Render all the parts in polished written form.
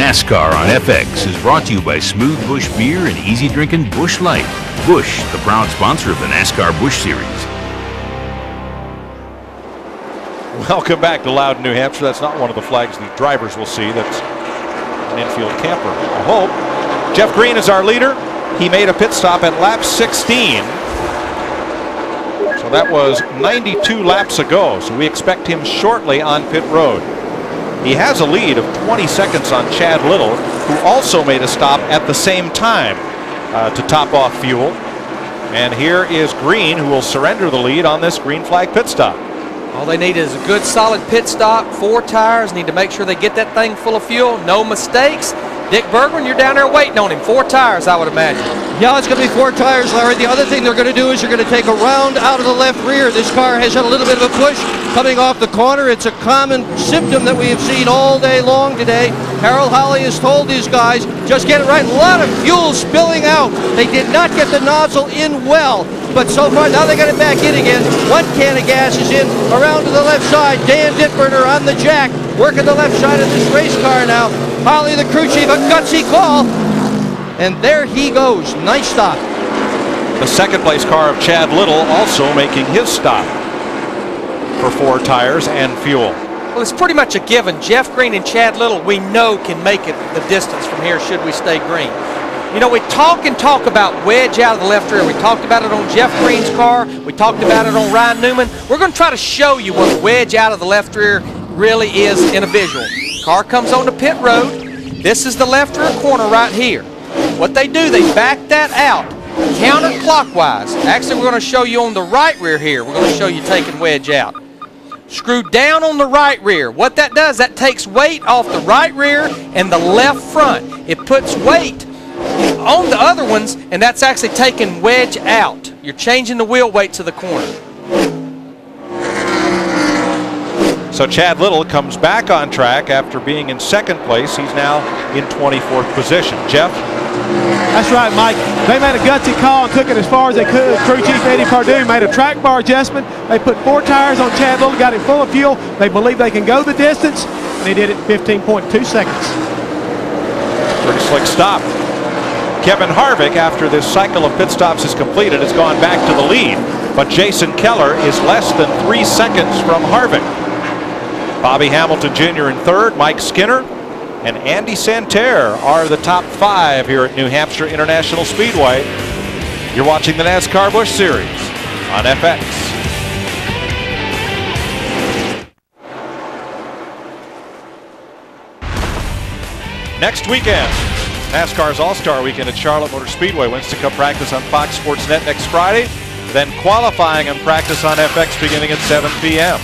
NASCAR on FX is brought to you by Smooth Bush Beer and easy drinking Bush Light. Bush, the proud sponsor of the NASCAR Bush Series. Welcome back to Loudon, New Hampshire. That's not one of the flags the drivers will see. That's an infield camper, I hope. Jeff Green is our leader. He made a pit stop at lap 16. So that was 92 laps ago. So we expect him shortly on pit road. He has a lead of 20 seconds on Chad Little, who also made a stop at the same time to top off fuel. And here is Green, who will surrender the lead on this green flag pit stop. All they need is a good solid pit stop. 4 tires, need to make sure they get that thing full of fuel. No mistakes. Dick Bergman, you're down there waiting on him. 4 tires, I would imagine. Yeah, it's going to be 4 tires, Larry. The other thing they're going to do is you're going to take a round out of the left rear. This car has had a little bit of a push coming off the corner. It's a common symptom that we have seen all day long today. Harold Holly has told these guys, just get it right. A lot of fuel spilling out. They did not get the nozzle in well. But so far, now they got it back in again. 1 can of gas is in around to the left side. Dan Dittberner on the jack, working the left side of this race car now. Holly, the crew chief, a gutsy call. And there he goes. Nice stop. The second place car of Chad Little also making his stop for 4 tires and fuel. Well, it's pretty much a given. Jeff Green and Chad Little, we know, can make it the distance from here should we stay green. You know, we talk about wedge out of the left rear. We talked about it on Jeff Green's car. We talked about it on Ryan Newman. We're going to try to show you what wedge out of the left rear really is in a visual. Car comes on the pit road. This is the left rear corner right here. What they do, they back that out counterclockwise. Actually, we're going to show you on the right rear here. We're going to show you taking wedge out. Screw down on the right rear. What that does, that takes weight off the right rear and the left front. It puts weight on the other ones, and that's actually taking wedge out. You're changing the wheel weight to the corner. So Chad Little comes back on track after being in second place. He's now in 24th position. Jeff? That's right, Mike. They made a gutsy call and took it as far as they could. Crew chief Eddie Pardue made a track bar adjustment. They put 4 tires on Chad Little, got him full of fuel. They believe they can go the distance, and they did it in 15.2 seconds. Pretty slick stop. Kevin Harvick, after this cycle of pit stops is completed, has gone back to the lead. But Jason Keller is less than 3 seconds from Harvick. Bobby Hamilton Jr. in third, Mike Skinner and Andy Santerre are the top 5 here at New Hampshire International Speedway. You're watching the NASCAR Busch Series on FX. Next weekend, NASCAR's All-Star Weekend at Charlotte Motor Speedway. Winston Cup practice on Fox Sports Net next Friday. Then qualifying and practice on FX beginning at 7 p.m.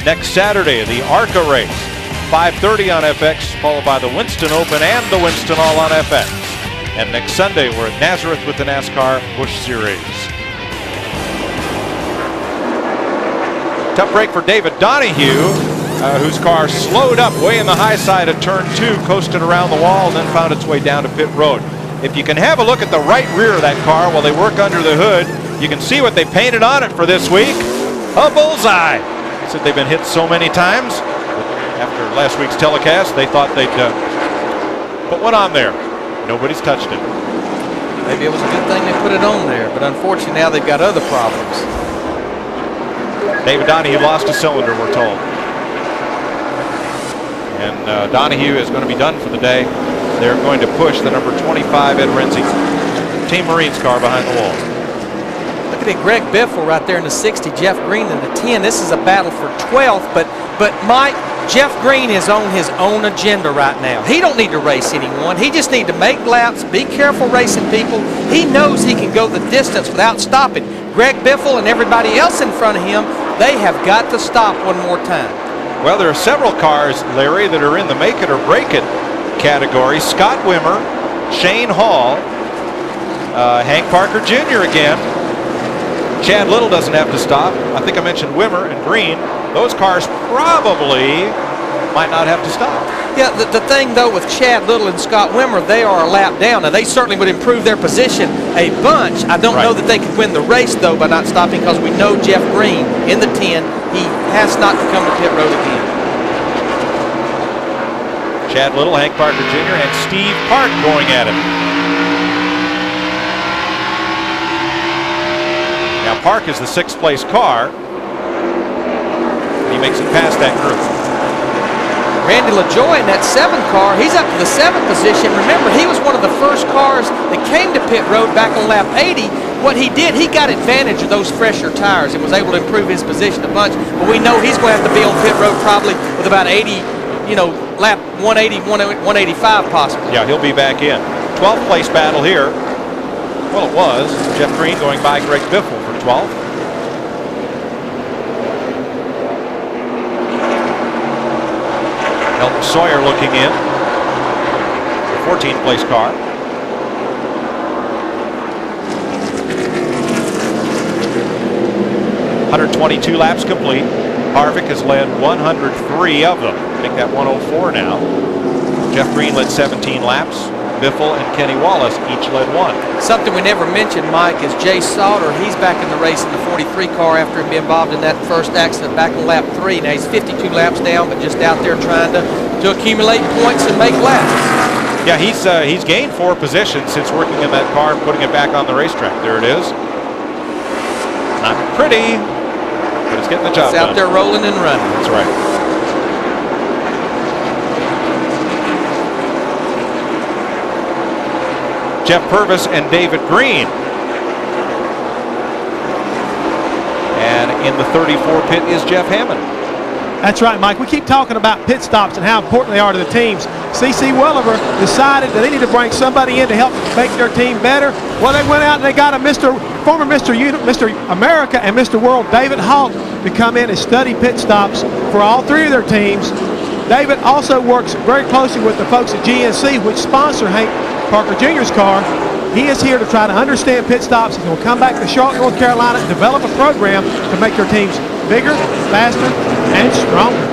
Next Saturday, the ARCA race, 5:30 on FX, followed by the Winston Open and the Winston All on FX. And next Sunday, we're at Nazareth with the NASCAR Busch Series. Tough break for David Donahue, whose car slowed up way in the high side of turn 2, coasted around the wall, and then found its way down to pit road. If you can have a look at the right rear of that car while they work under the hood, you can see what they painted on it for this week. A bullseye. Said they've been hit so many times. After last week's telecast, they thought they'd put one on there. Nobody's touched it. Maybe it was a good thing they put it on there, but unfortunately now they've got other problems. David Donahue lost a cylinder, we're told. And Donahue is going to be done for the day. They're going to push the number 25 Ed Renzi Team Marines car behind the wall. Look at Greg Biffle right there in the 60, Jeff Green in the 10. This is a battle for 12th, but Mike, Jeff Green is on his own agenda right now. He don't need to race anyone. He just needs to make laps, be careful racing people. He knows he can go the distance without stopping. Greg Biffle and everybody else in front of him, they have got to stop one more time. Well, there are several cars, Larry, that are in the make it or break it category. Scott Wimmer, Shane Hall, Hank Parker Jr. again. Chad Little doesn't have to stop. I think I mentioned Wimmer and Green. Those cars probably might not have to stop. Yeah, the thing, though, with Chad Little and Scott Wimmer, they are a lap down. Now, they certainly would improve their position a bunch. I don't know that they could win the race, though, by not stopping, because we know Jeff Green in the 10, he has not to come to pit road again. Chad Little, Hank Parker Jr., and Steve Park going at it. Now Park is the 6th place car. He makes it past that group. Randy LaJoy in that 7th car, he's up to the 7th position. Remember, he was one of the first cars that came to pit road back on lap 80. What he did, he got advantage of those fresher tires and was able to improve his position a bunch. But we know he's going to have to be on pit road probably with about 80, you know, lap 180, 185 possibly. Yeah, he'll be back in. 12th place battle here. Well, it was. Jeff Green going by Greg Biffle for 12th. Elton Sawyer looking in. The 14th place car. .122 laps complete. Harvick has led 103 of them. Make that 104 now. Jeff Green led 17 laps. Biffle and Kenny Wallace each led 1. Something we never mentioned, Mike, is Jay Sauter. He's back in the race in the 43 car after being involved in that first accident back on lap 3. Now he's 52 laps down, but just out there trying to accumulate points and make laps. Yeah, he's gained 4 positions since working in that car and putting it back on the racetrack. There it is. Not pretty, but it's getting the job done. It's out there rolling and running. That's right. Jeff Purvis and David Green. And in the 34 pit is Jeff Hammond. That's right, Mike. We keep talking about pit stops and how important they are to the teams. C.C. Welliver decided that they need to bring somebody in to help make their team better. Well, they went out and they got a former Mr. America and Mr. World, David Hawk, to come in and study pit stops for all 3 of their teams. David also works very closely with the folks at GNC, which sponsor Hank Parker Jr.'s car. He is here to try to understand pit stops. He will come back to Charlotte, North Carolina, and develop a program to make their teams bigger, faster, and stronger.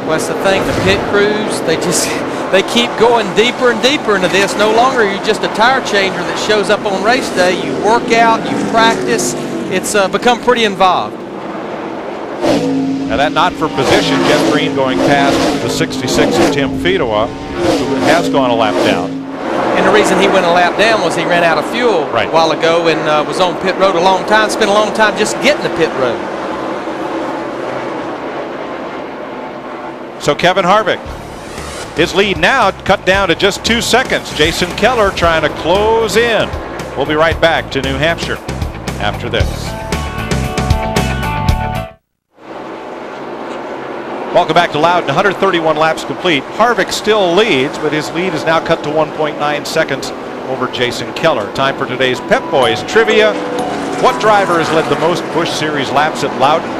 Well, that's the thing. The pit crews, they keep going deeper and deeper into this. No longer are you just a tire changer that shows up on race day. You work out, you practice. It's become pretty involved. Now that not for position, Jeff Green going past the 66 of Tim Fedowa, who has gone a lap down. And the reason he went a lap down was he ran out of fuel a while ago and was on pit road a long time, spent a long time just getting to pit road. So Kevin Harvick, his lead now cut down to just 2 seconds. Jason Keller trying to close in. We'll be right back to New Hampshire after this. Welcome back to Loudon. 131 laps complete. Harvick still leads, but his lead is now cut to 1.9 seconds over Jason Keller. Time for today's Pep Boys trivia. What driver has led the most Busch Series laps at Loudon?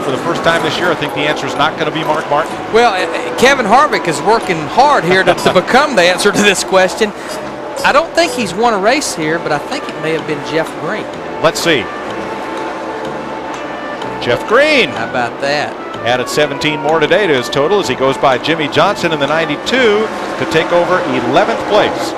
For the first time this year, I think the answer is not going to be Mark Martin. Well, Kevin Harvick is working hard here to become the answer to this question. I don't think he's won a race here, but I think it may have been Jeff Green. Let's see. Jeff Green. How about that? Added 17 more today to his total as he goes by Jimmy Johnson in the 92 to take over 11th place.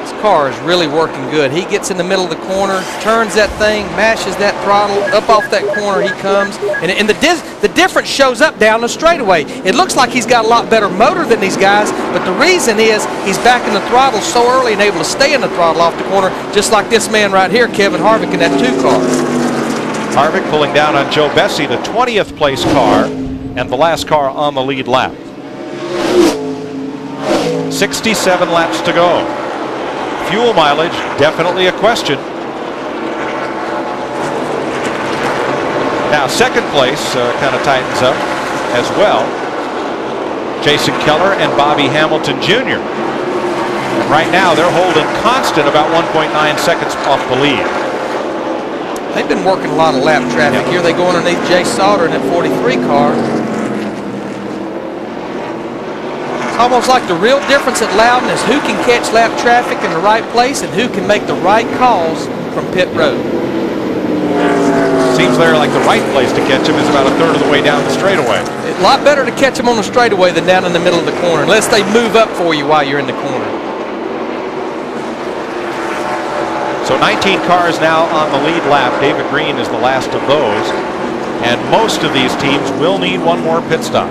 This car is really working good. He gets in the middle of the corner, turns that thing, mashes that throttle, up off that corner he comes. And the difference shows up down the straightaway. It looks like he's got a lot better motor than these guys, but the reason is he's backing the throttle so early and able to stay in the throttle off the corner, just like this man right here, Kevin Harvick, in that 2 car. Harvick pulling down on Joe Bessie, the 20th place car and the last car on the lead lap. 67 laps to go. Fuel mileage, definitely a question. Now second place kind of tightens up as well. Jason Keller and Bobby Hamilton Jr. And right now they're holding constant about 1.9 seconds off the lead. They've been working a lot of lap traffic here. They go underneath Jay Sauter in that 43 car. It's almost like the real difference at Loudon is who can catch lap traffic in the right place and who can make the right calls from pit road. Seems they're like the right place to catch him is about a third of the way down the straightaway. A lot better to catch him on the straightaway than down in the middle of the corner, unless they move up for you while you're in the corner. So 19 cars now on the lead lap. David Green is the last of those. And most of these teams will need one more pit stop.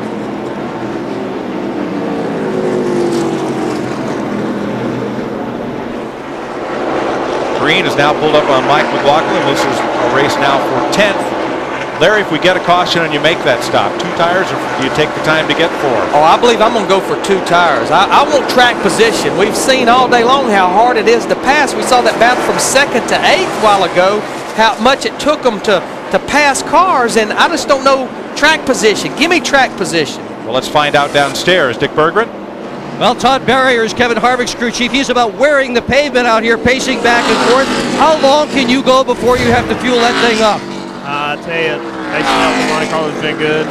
Green is now pulled up on Mike McLaughlin. This is a race now for 10th. Larry, if we get a caution and you make that stop, 2 tires, or do you take the time to get 4? Oh, I believe I'm going to go for 2 tires. I want track position. We've seen all day long how hard it is to pass. We saw that bounce from 2nd to 8th a while ago, how much it took them to pass cars, and I just don't know track position. Give me track position. Well, let's find out downstairs. Dick Berggren? Well, Todd Barrier is Kevin Harvick's crew chief. He's about wearing the pavement out here, pacing back and forth. How long can you go before you have to fuel that thing up? I tell you, pacing out the Monte Carlo's been good.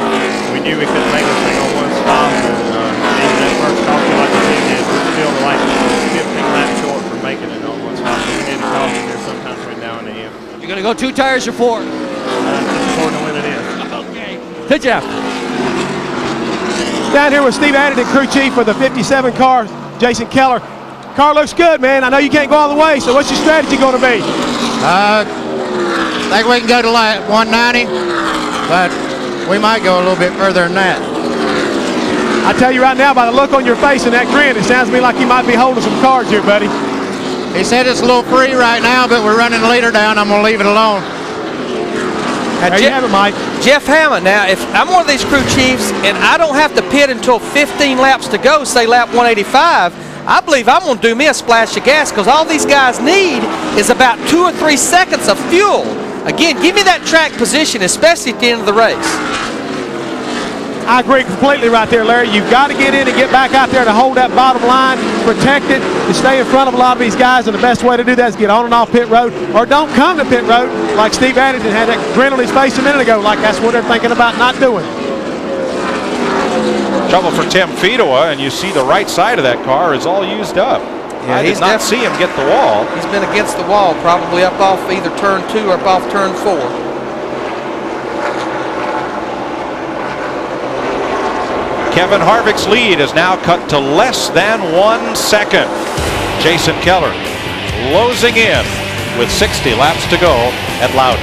We knew we couldn't make this thing on one stop. Even that first caution like the team did, we're still like 15 laps short for making it on one stop. So we need a caution here sometime between now and the end. You're going to go 2 tires or 4? Just according to when it is. Okay. To Jeff. Down here with Steve Addington, crew chief for the 57 car, Jason Keller. Car looks good, man. I know you can't go all the way, so what's your strategy going to be? I think we can go to like 190, but we might go a little bit further than that. I tell you right now, by the look on your face and that grin, it sounds to me like you might be holding some cards here, buddy. He said it's a little free right now, but we're running the leader down. I'm going to leave it alone. There you have it, Mike. Jeff Hammond, now, if I'm one of these crew chiefs and I don't have to pit until 15 laps to go, say lap 185, I believe I'm going to do me a splash of gas because all these guys need is about 2 or 3 seconds of fuel. Again, give me that track position, especially at the end of the race. I agree completely right there, Larry. You've got to get in and get back out there to hold that bottom line, protect it, to stay in front of a lot of these guys, and the best way to do that is get on and off pit road, or don't come to pit road like Steve Addington had that grin on his face a minute ago, like that's what they're thinking about not doing. Trouble for Tim Fedowa, and you see the right side of that car is all used up. Yeah, I did not see him get the wall. He's been against the wall, probably up off either turn 2 or up off turn 4. Kevin Harvick's lead is now cut to less than 1 second. Jason Keller closing in with 60 laps to go at Loudon.